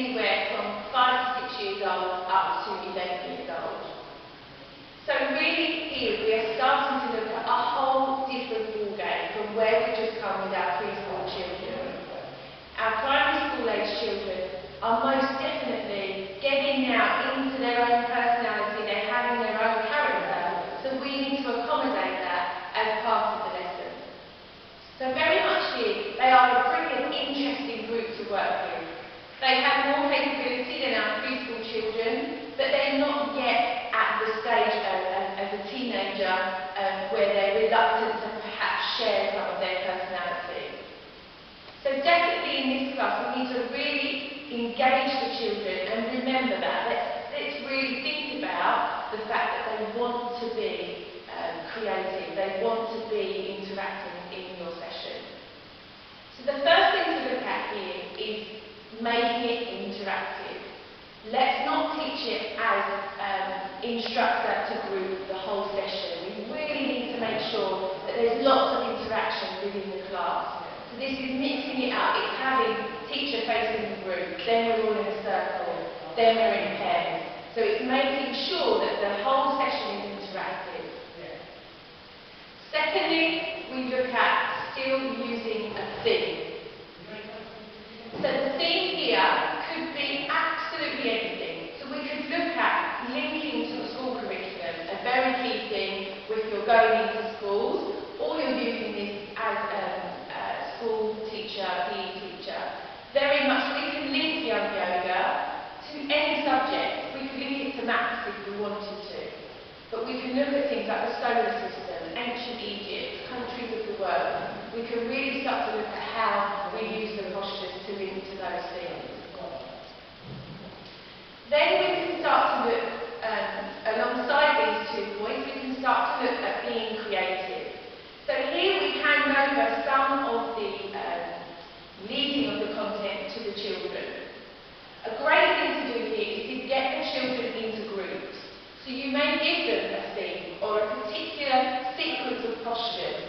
anywhere from 5 to 6 years old up to 11 years old. So really here we are starting to look at a whole different ballgame from where we just come with our preschool children. Our primary school age children are most definitely getting now into their own personality, they're having their own character, so we need to accommodate that as part of the lesson. So very much here, they are a brilliant, interesting group to work with. They have more capability than our preschool children, but they're not yet at the stage as a teenager where they're reluctant to perhaps share some of their personality. So definitely in this class we need to really engage the children and remember that. Let's really think about the fact that they want to be creative, they want to be interacting in your session. So the first thing to look at here is making it interactive. Let's not teach it as instructor to group the whole session. We really need to make sure that there's lots of interaction within the class. So this is mixing it up. It's having teacher facing the group, then we're all in a circle, then we're in pairs. So it's making sure that the whole session is interactive. Secondly, we look at still using a theme. So the theme here could be absolutely anything. So we could look at linking to the school curriculum, a very key thing if you're going into schools or you're using this as a school teacher, PE teacher. Very much we can link Young Yoga to any subject. We could link it to maths if we wanted to. But we can look at things like the solar system, ancient Egypt, countries of the world. We can really start to look at how we use the postures to link to those things. Then we can start to look, alongside these 2 points, we can start to look at being creative. So here we hand over some of the leading of the content to the children. A great thing to do here is to get the children into groups. So you may give them a theme or a particular sequence of postures.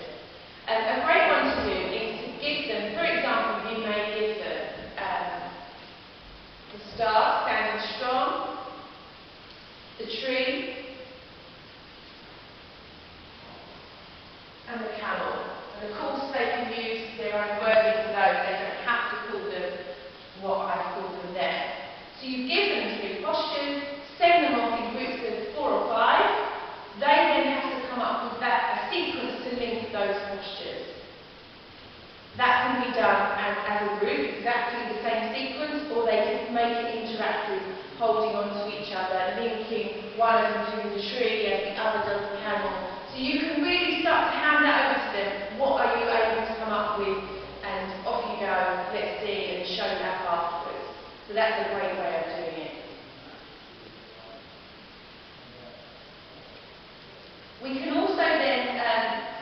A great one to do is to give them, for example, you may give them the star, standing strong, the tree, and the camel. And of course they can use their own wording for those, they don't have to call them what I've called them there. So you give them 3 postures, send them off in groups of 4 or 5, they then have to come up with a sequence to link those postures. That can be done as a group, exactly the same sequence, or they can make it interactive, holding on to each other, linking one of them doing the tree and the other does the camel. So you can really start to hand that over to them. What are you able to come up with? And off you go, let's see, and show that afterwards. So that's a great way of doing it. We can also then,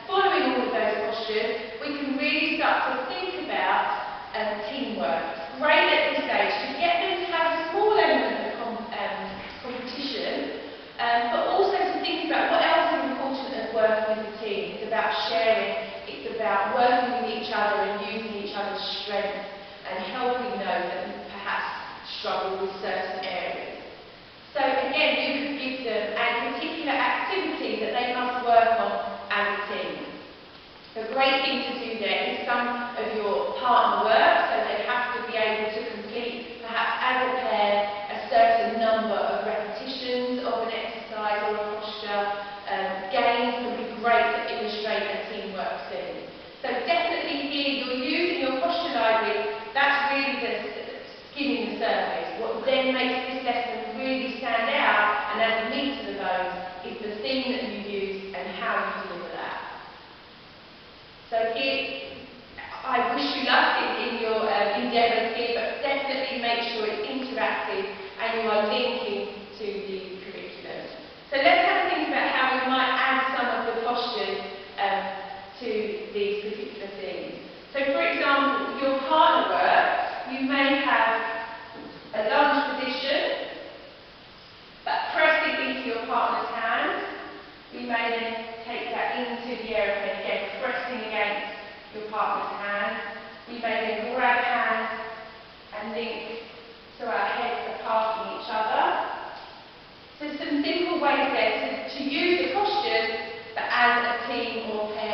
following all of those postures, we can really start to think about teamwork. Great at this stage to get them to have a small element of competition, but also to think about what else is important at working with the team. It's about sharing, it's about working with each other and using each other's strengths and helping those that perhaps struggle with certain areas. So again, you could give them a particular activity that they must work on as a team. A great thing to do there is some of your partner work, so they have to be able to complete, perhaps as a pair, a certain number of repetitions of an exercise or a posture. Games can be great to illustrate a teamwork thing. So definitely here, you're using your posture library, that's really the skimming the surface. What then makes this lesson really stand out and add meat to the bones is the thing that you use and how you deliver that. So here, I wish you luck in your endeavours here, but definitely make sure it's interactive and you are linking to the curriculum. So let's have a think about how we might add some of the postures to these particular things. So for example, your partner work, you may have a lunge position, but pressing into your partner's hands. We may then take that into the aeroplane again, pressing against your partner's hand. We may then grab hands and link so our as a team or pair.